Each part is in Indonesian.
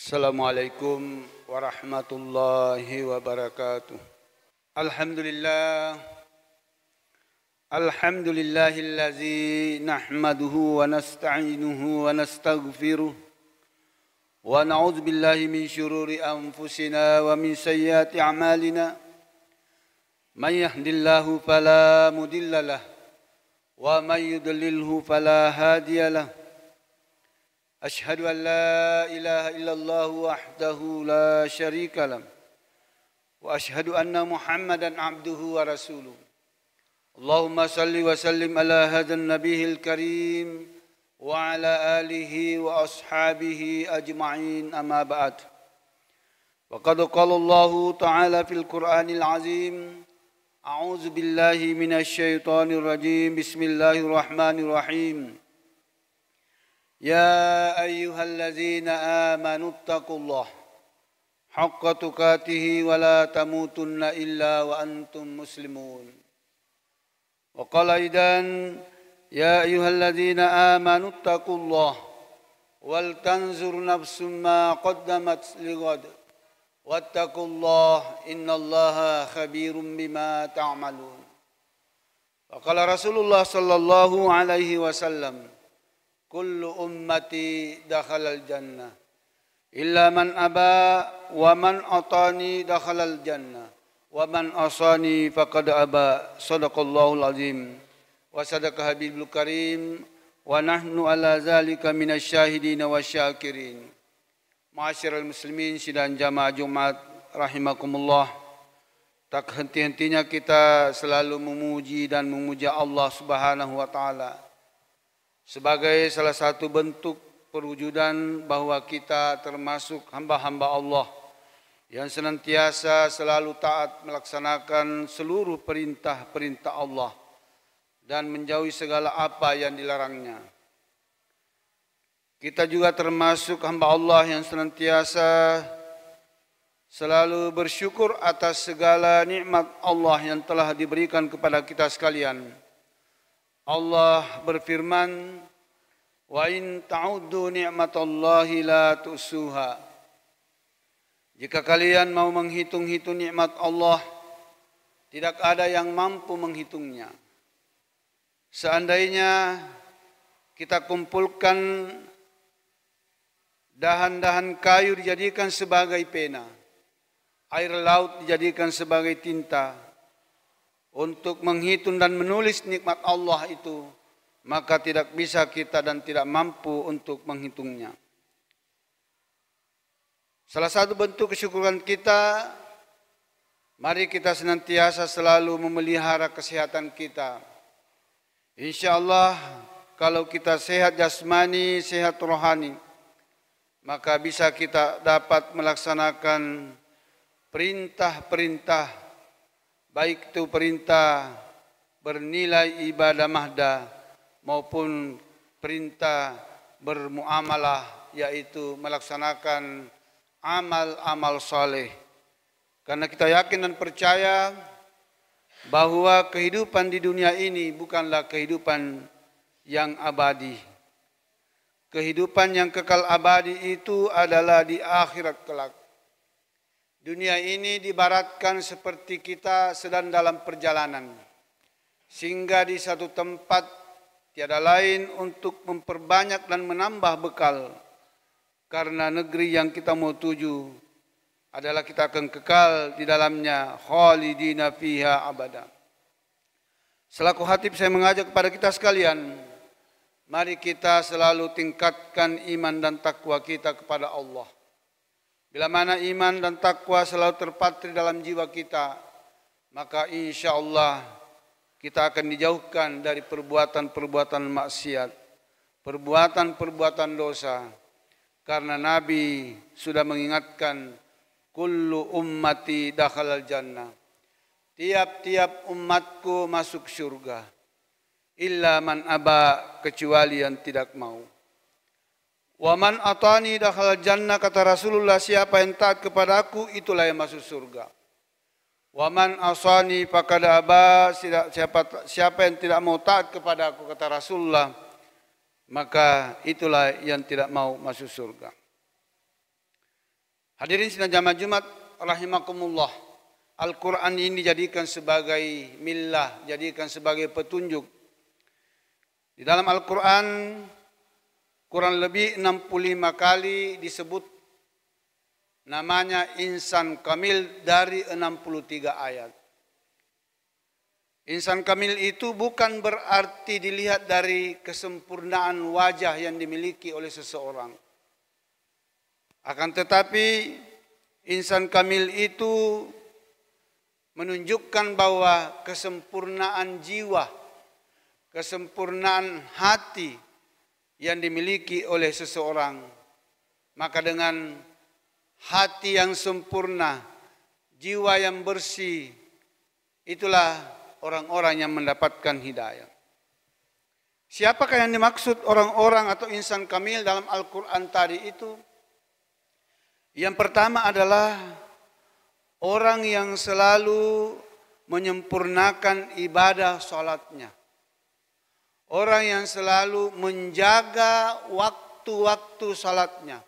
Assalamualaikum warahmatullahi wabarakatuh. Alhamdulillah. Alhamdulillahillazi nahmaduhu wa nasta'inuhu wa nastaghfiruh. Wa na'udzu billahi min syururi anfusina wa min sayyiati a'malina. Man yahdihillahu fala mudilla lahu wa man yudlilhu fala hadiya lahu. أشهد أن لا إله إلا الله وحده لا شريك له وأشهد أن محمدا عبده ورسوله اللهم صل وسلم على هذا النبي الكريم وعلى آله وأصحابه أجمعين أما بعد وقد قال الله تعالى في القرآن العظيم أعوذ بالله من الشيطان الرجيم بسم الله الرحمن الرحيم يا أيها الذين آمنوا اتقوا الله حق تقاته ولا تموتن إلا وأنتم مسلمون وقال أيضا يا أيها الذين آمنوا اتقوا الله ولتنظر نفس ما قدمت لغد واتقوا الله إن الله خبير بما تعملون وقال رسول الله صلى الله عليه وسلم kullu ummati dakhalal jannah illa man aba wa man atani dakhalal jannah wa man asani faqad aba sadaqallahul azim wa sadaqa habibul karim wa nahnu ala zalika minasyahidin wasyakirin. Ma'asyiral muslimin sidang jamaah Jumat rahimakumullah, tak henti-hentinya kita selalu memuji dan memuja Allah Subhanahu wa taala sebagai salah satu bentuk perwujudan bahwa kita termasuk hamba-hamba Allah yang senantiasa selalu taat melaksanakan seluruh perintah-perintah Allah dan menjauhi segala apa yang dilarangnya. Kita juga termasuk hamba Allah yang senantiasa selalu bersyukur atas segala nikmat Allah yang telah diberikan kepada kita sekalian. Allah berfirman, wa in ta'uddu ni'matallahi la tu'suha. Jika kalian mau menghitung-hitung nikmat Allah, tidak ada yang mampu menghitungnya. Seandainya kita kumpulkan dahan-dahan kayu dijadikan sebagai pena, air laut dijadikan sebagai tinta, untuk menghitung dan menulis nikmat Allah itu, maka tidak bisa kita dan tidak mampu untuk menghitungnya. Salah satu bentuk kesyukuran kita, mari kita senantiasa selalu memelihara kesehatan kita. Insya Allah kalau kita sehat jasmani, sehat rohani, maka bisa kita dapat melaksanakan perintah-perintah, baik itu perintah bernilai ibadah mahda maupun perintah bermuamalah, yaitu melaksanakan amal-amal saleh. Karena kita yakin dan percaya bahwa kehidupan di dunia ini bukanlah kehidupan yang abadi. Kehidupan yang kekal abadi itu adalah di akhirat kelak. Dunia ini diibaratkan seperti kita sedang dalam perjalanan, sehingga di satu tempat tiada lain untuk memperbanyak dan menambah bekal, karena negeri yang kita mau tuju adalah kita akan kekal di dalamnya, khalidina fiha abada. Selaku khatib saya mengajak kepada kita sekalian, mari kita selalu tingkatkan iman dan takwa kita kepada Allah. Bila mana iman dan takwa selalu terpatri dalam jiwa kita, maka insya Allah kita akan dijauhkan dari perbuatan-perbuatan maksiat, perbuatan-perbuatan dosa. Karena Nabi sudah mengingatkan, kullu ummati dakhalal jannah. Tiap-tiap umatku masuk surga. Illa man aba, kecuali yang tidak mau. Wa man atani dakhalal jannah, kata Rasulullah, siapa yang taat kepada aku itulah yang masuk surga. Wa man asani faqad aba, siapa yang tidak mau taat kepada aku, kata Rasulullah, maka itulah yang tidak mau masuk surga. Hadirin sidang jamaah Jumat rahimakumullah. Al-Quran ini dijadikan sebagai millah, jadikan sebagai petunjuk. Di dalam Al-Quran kurang lebih 65 kali disebut namanya insan kamil dari 63 ayat. Insan kamil itu bukan berarti dilihat dari kesempurnaan wajah yang dimiliki oleh seseorang. Akan tetapi insan kamil itu menunjukkan bahwa kesempurnaan jiwa, kesempurnaan hati yang dimiliki oleh seseorang. Maka dengan hati yang sempurna, jiwa yang bersih, itulah orang-orang yang mendapatkan hidayah. Siapakah yang dimaksud orang-orang atau insan kamil dalam Al-Quran tadi itu? Yang pertama adalah orang yang selalu menyempurnakan ibadah salatnya. Orang yang selalu menjaga waktu-waktu salatnya.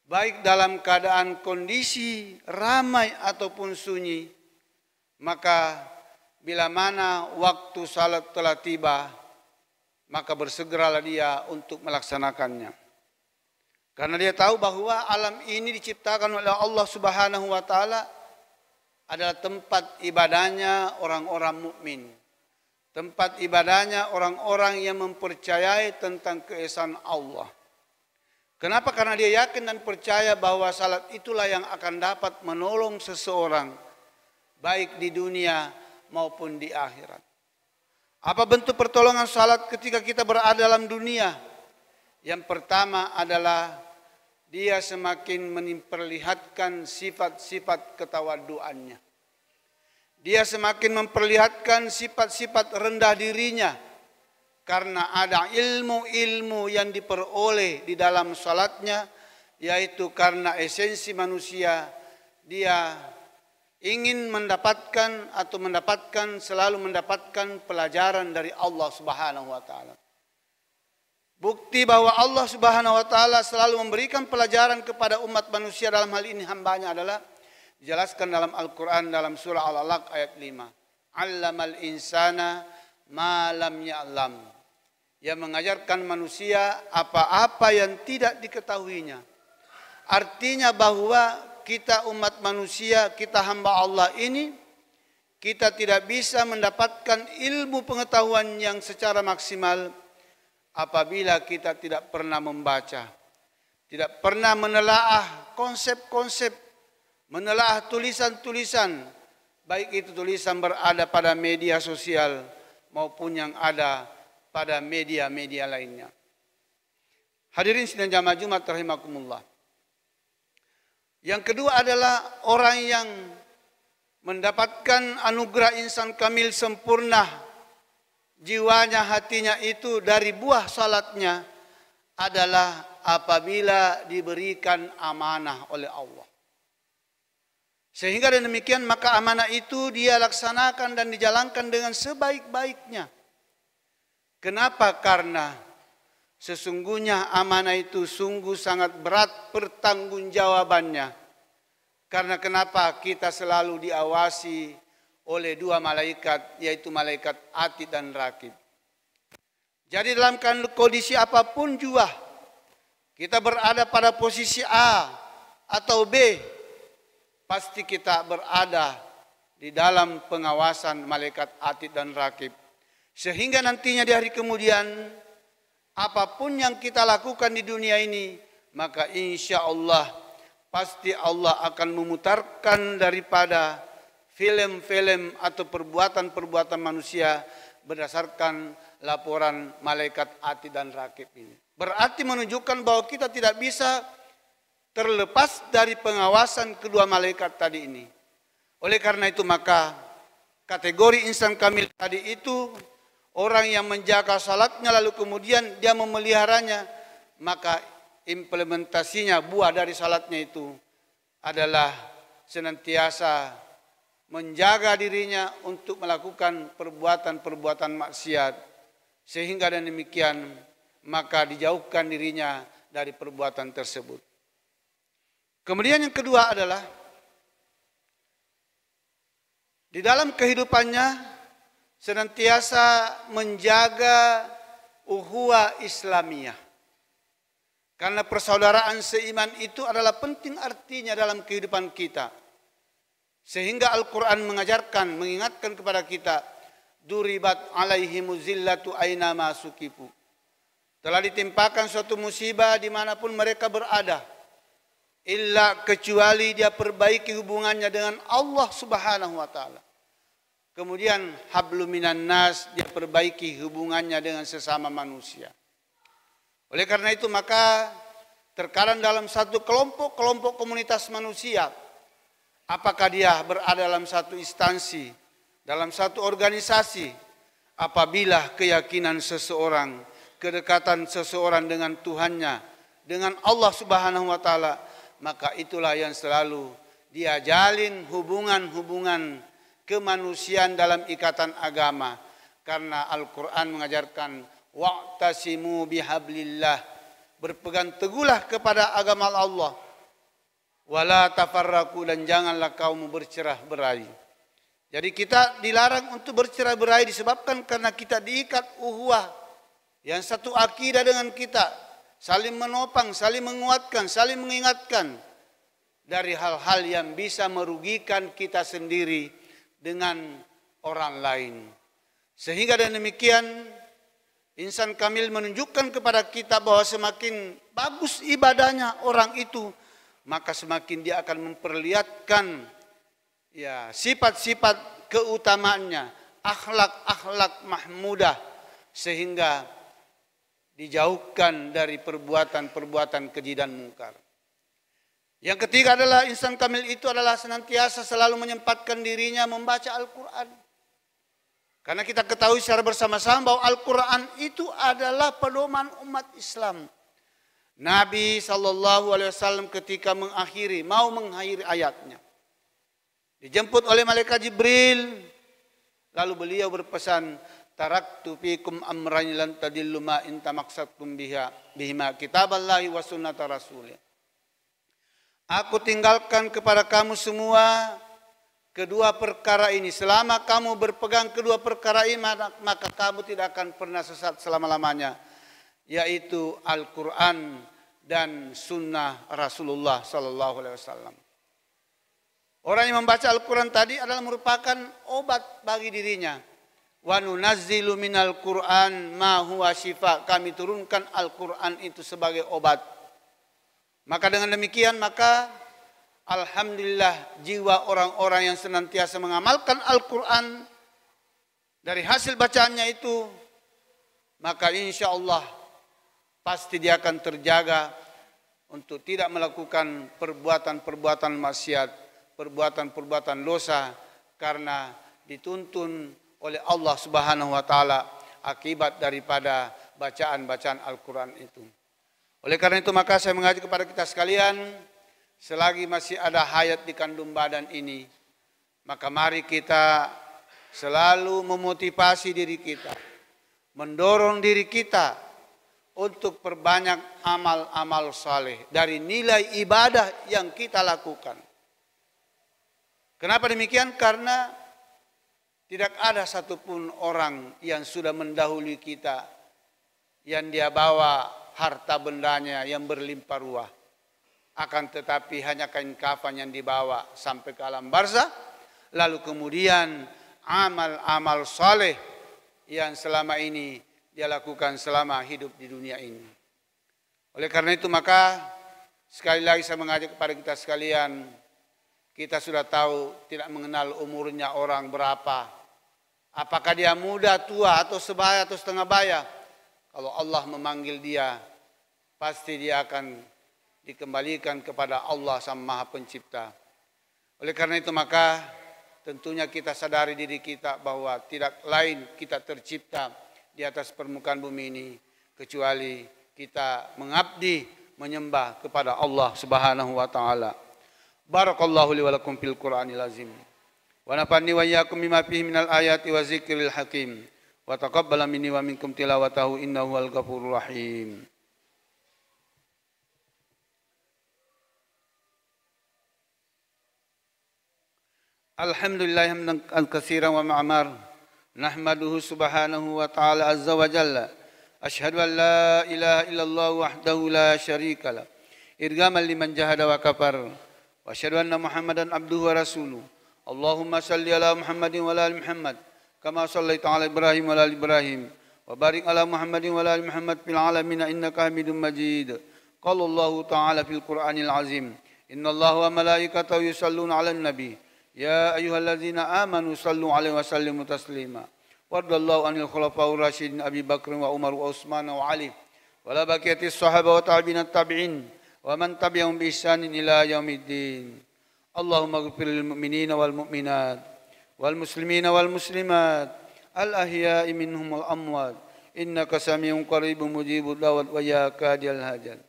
Baik dalam keadaan kondisi ramai ataupun sunyi. Maka bila mana waktu salat telah tiba, maka bersegeralah dia untuk melaksanakannya. Karena dia tahu bahwa alam ini diciptakan oleh Allah Subhanahu wa taala adalah tempat ibadahnya orang-orang mukmin. Tempat ibadahnya orang-orang yang mempercayai tentang keesaan Allah. Kenapa? Karena dia yakin dan percaya bahwa salat itulah yang akan dapat menolong seseorang baik di dunia maupun di akhirat. Apa bentuk pertolongan salat ketika kita berada dalam dunia? Yang pertama adalah dia semakin memperlihatkan sifat-sifat ketawaduannya. Dia semakin memperlihatkan sifat-sifat rendah dirinya. Karena ada ilmu-ilmu yang diperoleh di dalam salatnya. Yaitu karena esensi manusia. Dia ingin mendapatkan atau selalu mendapatkan pelajaran dari Allah Subhanahu wa taala. Bukti bahwa Allah Subhanahu wa taala selalu memberikan pelajaran kepada umat manusia dalam hal ini hambanya adalah dijelaskan dalam Al-Quran dalam surah Al-Alaq ayat 5. Allamal insana ma lam ya'lam. Yang mengajarkan manusia apa-apa yang tidak diketahuinya. Artinya bahwa kita umat manusia, kita hamba Allah ini, kita tidak bisa mendapatkan ilmu pengetahuan yang secara maksimal apabila kita tidak pernah membaca, tidak pernah menelaah konsep-konsep, menelaah tulisan-tulisan, baik itu tulisan berada pada media sosial maupun yang ada pada media-media lainnya. Hadirin sidang jamaah Jumat rahimakumullah. Yang kedua adalah orang yang mendapatkan anugerah insan kamil sempurna. Jiwanya, hatinya itu dari buah salatnya adalah apabila diberikan amanah oleh Allah. Sehingga demikian maka amanah itu dia laksanakan dan dijalankan dengan sebaik-baiknya. Kenapa? Karena sesungguhnya amanah itu sungguh sangat berat pertanggungjawabannya. Karena kenapa? Kita selalu diawasi oleh dua malaikat, yaitu malaikat atid dan rakib. Jadi dalam kondisi apapun juga, kita berada pada posisi A atau B, pasti kita berada di dalam pengawasan malaikat atid dan rakib. Sehingga nantinya di hari kemudian, apapun yang kita lakukan di dunia ini, maka insya Allah, pasti Allah akan memutarkan daripada film-film atau perbuatan-perbuatan manusia berdasarkan laporan malaikat atid dan rakib ini. Berarti menunjukkan bahwa kita tidak bisa terlepas dari pengawasan kedua malaikat tadi ini. Oleh karena itu maka kategori insan kamil tadi itu orang yang menjaga salatnya lalu kemudian dia memeliharanya, maka implementasinya buah dari salatnya itu adalah senantiasa menjaga dirinya untuk melakukan perbuatan-perbuatan maksiat, sehingga dan demikian maka dijauhkan dirinya dari perbuatan tersebut. Kemudian yang kedua adalah di dalam kehidupannya senantiasa menjaga ukhuwah Islamiyah. Karena persaudaraan seiman itu adalah penting artinya dalam kehidupan kita. Sehingga Al-Quran mengajarkan, mengingatkan kepada kita, duribat alaihimu zillatu aina ma sukifu. Telah ditimpakan suatu musibah dimanapun mereka berada. Illa kecuali dia perbaiki hubungannya dengan Allah Subhanahu wa ta'ala. Kemudian hablum minan nas, dia perbaiki hubungannya dengan sesama manusia. Oleh karena itu maka terkadang dalam satu kelompok komunitas manusia, apakah dia berada dalam satu instansi, dalam satu organisasi, apabila keyakinan seseorang, kedekatan seseorang dengan Tuhannya, dengan Allah Subhanahu wa ta'ala, maka itulah yang selalu dia jalin hubungan-hubungan kemanusiaan dalam ikatan agama. Karena Al-Quran mengajarkan wa'tasimu bihablillah, berpegang teguhlah kepada agama Allah, wala tafarraqu, dan janganlah kaum bercerai-berai. Jadi kita dilarang untuk bercerai-berai disebabkan karena kita diikat ukhuwah yang satu akidah dengan kita, saling menopang, saling menguatkan, saling mengingatkan dari hal-hal yang bisa merugikan kita sendiri dengan orang lain. Sehingga dengan demikian insan kamil menunjukkan kepada kita bahwa semakin bagus ibadahnya orang itu, maka semakin dia akan memperlihatkan ya sifat-sifat keutamaannya, akhlak-akhlak mahmudah, sehingga dijauhkan dari perbuatan-perbuatan keji dan mungkar. Yang ketiga adalah insan kamil itu adalah senantiasa selalu menyempatkan dirinya membaca Al-Quran. Karena kita ketahui secara bersama-sama bahwa Al-Quran itu adalah pedoman umat Islam. Nabi SAW ketika mau mengakhiri ayatnya, dijemput oleh malaikat Jibril, lalu beliau berpesan, taraktu fikum amrayn lan tadillu ma in tamassaktum bihima kitaballahi wa sunnata rasulih. Aku tinggalkan kepada kamu semua kedua perkara ini. Selama kamu berpegang kedua perkara ini, maka kamu tidak akan pernah sesat selama-lamanya, yaitu Al-Quran dan sunnah Rasulullah SAW. Orang yang membaca Al-Quran tadi adalah merupakan obat bagi dirinya. Wa nunazzilu minal Quran ma huwa syifa. Kami turunkan Al-Quran itu sebagai obat. Maka dengan demikian maka alhamdulillah jiwa orang-orang yang senantiasa mengamalkan Al-Quran dari hasil bacaannya itu, maka insya Allah pasti dia akan terjaga untuk tidak melakukan perbuatan-perbuatan maksiat, perbuatan-perbuatan dosa, karena dituntun oleh Allah Subhanahu wa ta'ala akibat daripada bacaan-bacaan Al-Quran itu. Oleh karena itu maka saya mengajak kepada kita sekalian, selagi masih ada hayat di kandung badan ini, maka mari kita selalu memotivasi diri kita, mendorong diri kita untuk perbanyak amal-amal saleh dari nilai ibadah yang kita lakukan. Kenapa demikian? Karena tidak ada satupun orang yang sudah mendahului kita yang dia bawa harta bendanya yang berlimpah ruah. Akan tetapi hanya kain kafan yang dibawa sampai ke alam barzah. Lalu kemudian amal-amal saleh yang selama ini dia lakukan selama hidup di dunia ini. Oleh karena itu maka sekali lagi saya mengajak kepada kita sekalian, kita sudah tahu tidak mengenal umurnya orang berapa. Apakah dia muda, tua, atau sebaya, atau setengah baya. Kalau Allah memanggil dia, pasti dia akan dikembalikan kepada Allah Sang Maha Pencipta. Oleh karena itu maka tentunya kita sadari diri kita bahwa tidak lain kita tercipta di atas permukaan bumi ini kecuali kita mengabdi, menyembah kepada Allah Subhanahu wa taala. Barakallahu li wa lakum fil Qur'anil azim. Wa nafa'ni wa iyyakum bima fihi minal ayati wa zikril hakim. Wa taqabbala minni wa minkum tilawatahu innahu wal ghafurur rahim. Alhamdulillah hamdan katsiran wa ma'mar. Nahmaduhu subhanahu wa ta'ala azza wa jalla. Asyhadu an la ilaha illallah wahdahu la syarika lah. Irgaman liman jahada wa kafar. Wa asyhadu anna Muhammadan abduhu wa rasuluh. Allahumma salli ala Muhammadin wa ala ali Muhammad. Kama sallaita ala Ibrahim wa ala ali Ibrahim. Wa barik ala Muhammadin wa ala ali Muhammad fil alamin innaka Hamidum Majid. Qala Allah ta'ala fil Qur'anil azim. Inna Allah wa malaikatahu yusalluna 'alan nabi. Ya ayyuhalladzina amanu sallu 'alaihi wa sallimu taslima. Wardallahu anil khulafa'ur rasyidin Abi Bakr wa Umar wa Utsman wa Ali. Wa la baqiyatis sahaba wa tabi'in tabi'in wa man tabi'ahum bi ihsanin ila yaumiddin. Allahumma ighfir lil mu'minina wal mu'minat wal muslimina wal muslimat al ahya'i minhum wal amwat innaka samiun qaribun mujibud da'wat wa ya kadiyal hajat.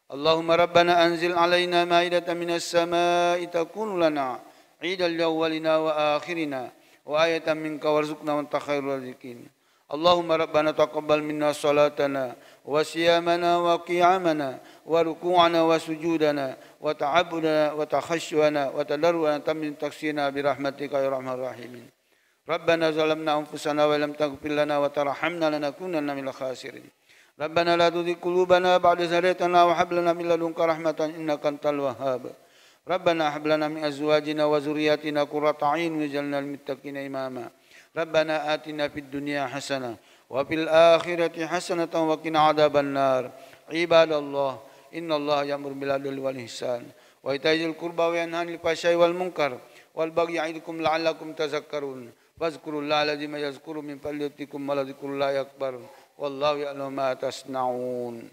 Allahumma rabbana anzil 'alaina ma'idatan minas sama'i takunu lana 'idan lil awwalina wa akhirina wa ayatan minka warzuqna wa anta khairur raziqin. Allahumma rabbana taqabbal minna salatana wa siyamana wa qiyamana wa ruku'ana wa sujudana wa ta'abbudana wa takhashshuana wa tadarruana tammin taksina bi rahmatika ya arhamar rahimin. Rabbana zalamna anfusana wa lam taghfir lana wa tarhamna lanakunanna minal khasirin. Rabbana la tuzigh qulubana ba'da idh hadaytana wa hab lana min ladunka rahmatan innaka antal wahhab. Rabbana hab lana min azwajina wa dhurriyyatina qurrata a'yun waj'alna lil muttaqina imama. Rabbana atina fid dunya hasanah wa fil akhirati hasanatan wa qina adzaban nar. Ibadallah, innallaha ya'muru bil adli wal ihsan wa ita'i dzil qurba wa yanha 'anil fahsya'i wal munkar wal baghi ya'idukum la'allakum tadhakkarun. Fadhkurullaha alladzi yazkuru min fadlatikum wa la dzikrullahi akbar. Wallahu ya'lamu ma tasna'un.